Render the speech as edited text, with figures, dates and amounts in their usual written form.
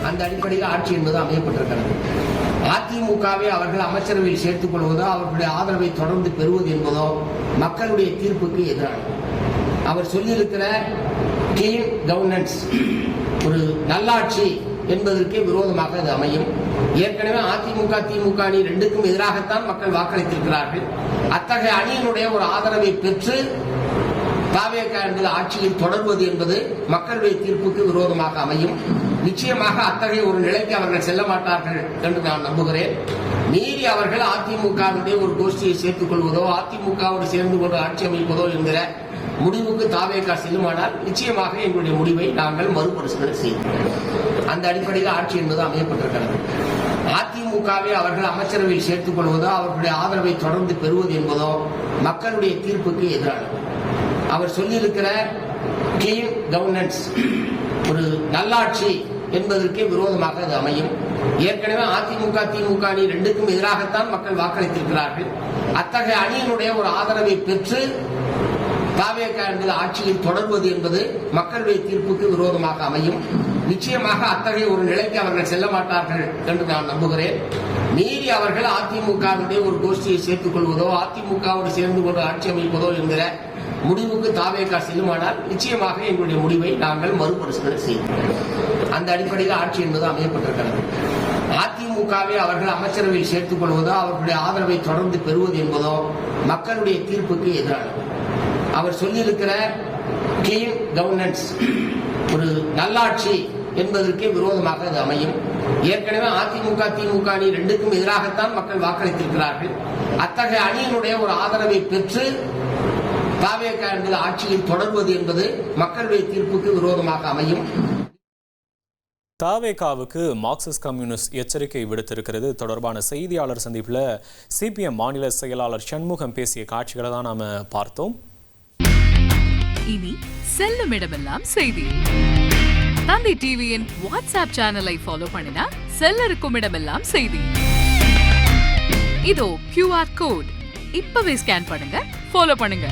அந்த அடிப்படையில் ஆட்சி என்பது அமையப்பட்டிருக்கிறது. அதிமுகவை அவர்கள் அமைச்சரவையில் சேர்த்துக் கொள்வதோ அவர்களுடைய ஆதரவை தொடர்ந்து பெறுவது என்பதோ மக்களுடைய தீர்ப்புக்கு எதிரானது. அவர் சொல்லியிருக்கிற கிளீன் கவர்னன்ஸ், ஒரு நல்லாட்சி என்பதற்கே விரோதமாக அது அமையும். ஏற்கனவே அதிமுக திமுக அணி ரெண்டுக்கும் எதிராகத்தான் மக்கள் வாக்களித்திருக்கிறார்கள். அத்தகைய அணியினுடைய ஒரு ஆதரவை பெற்று தாவேகா என்பது ஆட்சியில் தொடர்வது என்பது மக்களுடைய தீர்ப்புக்கு விரோதமாக அமையும். நிச்சயமாக அத்தகைய ஒரு நிலைக்கு அவர்கள் செல்ல மாட்டார்கள் என்று நான் நம்புகிறேன். மீறி அவர்கள் அதிமுகவுடைய ஒரு கோஷ்டியை சேர்த்துக் கொள்வதோ அதிமுகவோடு சேர்ந்து கொண்டு ஆட்சி அமைப்பதோ என்கிற முடிவுக்கு தாவேகா செல்லுமானால் நிச்சயமாக எங்களுடைய முடிவை நாங்கள் மறுபரிசீலனை செய்வோம். அந்த அடிப்படையில் ஆட்சி என்பது அமையப்பட்டிருக்கிறது. அதிமுகவை அவர்கள் அமைச்சரவையில் சேர்த்துக் கொள்வதோ அவர்களுடைய ஆதரவை தொடர்ந்து பெறுவது என்பதோ மக்களுடைய தீர்ப்புக்கு எதிரானது. அவர் சொல்லியிருக்கிற கிளீன் கவர்னன்ஸ், ஒரு நல்லாட்சி என்பதற்கே விரோதமாக அது அமையும். ஏற்கனவே அதிமுக திமுக அணி ரெண்டுக்கும் எதிராகத்தான் மக்கள் வாக்களித்திருக்கிறார்கள். அத்தகைய அணியினுடைய ஒரு ஆதரவை பெற்று தாவேகா என்பது ஆட்சியில் தொடர்வது என்பது மக்களுடைய தீர்ப்புக்கு விரோதமாக அமையும். நிச்சயமாக அத்தகைய ஒரு நிலைக்கு அவர்கள் செல்ல மாட்டார்கள் என்று நான் நம்புகிறேன். மீறி அவர்கள் அதிமுகவுடைய ஒரு கோஷ்டியை சேர்த்துக் கொள்வதோ அதிமுகவோடு சேர்ந்து கொண்டு ஆட்சி அமைப்பதோ என்கிற முடிவுக்கு தாவேகா செல்லுமானால் நிச்சயமாக எங்களுடைய முடிவை நாங்கள் மறுபரிசீலனை செய்வோம். அந்த அடிப்படையில் ஆட்சி என்பது அமையப்பட்டிருக்கிறது. அதிமுகவை அவர்கள் அமைச்சரவையில் சேர்த்துக் கொள்வதோ அவர்களுடைய ஆதரவை தொடர்ந்து பெறுவது என்பதோ மக்களுடைய தீர்ப்புக்கு எதிரானது. அவர் சொல்லியிருக்கிற கிளீன் கவர்னன்ஸ், ஒரு நல்லாட்சி என்பதற்கே விரோதமாக அது அமையும். ஏற்கனவே அதிமுக திமுக அணி ரெண்டுக்கும் எதிராகத்தான் மக்கள் வாக்களித்திருக்கிறார்கள். அத்தகைய அணியினுடைய ஒரு ஆதரவை பெற்று தாவேகா என்பது ஆட்சியில் தொடர்வது என்பது மக்களுடைய தீர்ப்புக்கு விரோதமாக அமையும். தாவேகாவுக்கு மார்க்சிஸ்ட் கம்யூனிஸ்ட் எச்சரிக்கை விடுத்திருக்கிறது. தொடர்பான செய்தியாளர் சந்திப்பில் சிபிஎம் மாநில செயலாளர் சண்முகம் பேசிய காட்சிகளை தான் நாம பார்த்தோம். இனி செல்லும் இடமெல்லாம் செய்தி. தந்தை டிவியின் வாட்ஸ்அப் சேனலை ஃபாலோ பண்ணினா செல்ல இருக்கும் இடமெல்லாம் செய்தி. இதோ QR கோட் இப்பவே ஸ்கேன் பண்ணுங்க, ஃபாலோ பண்ணுங்க.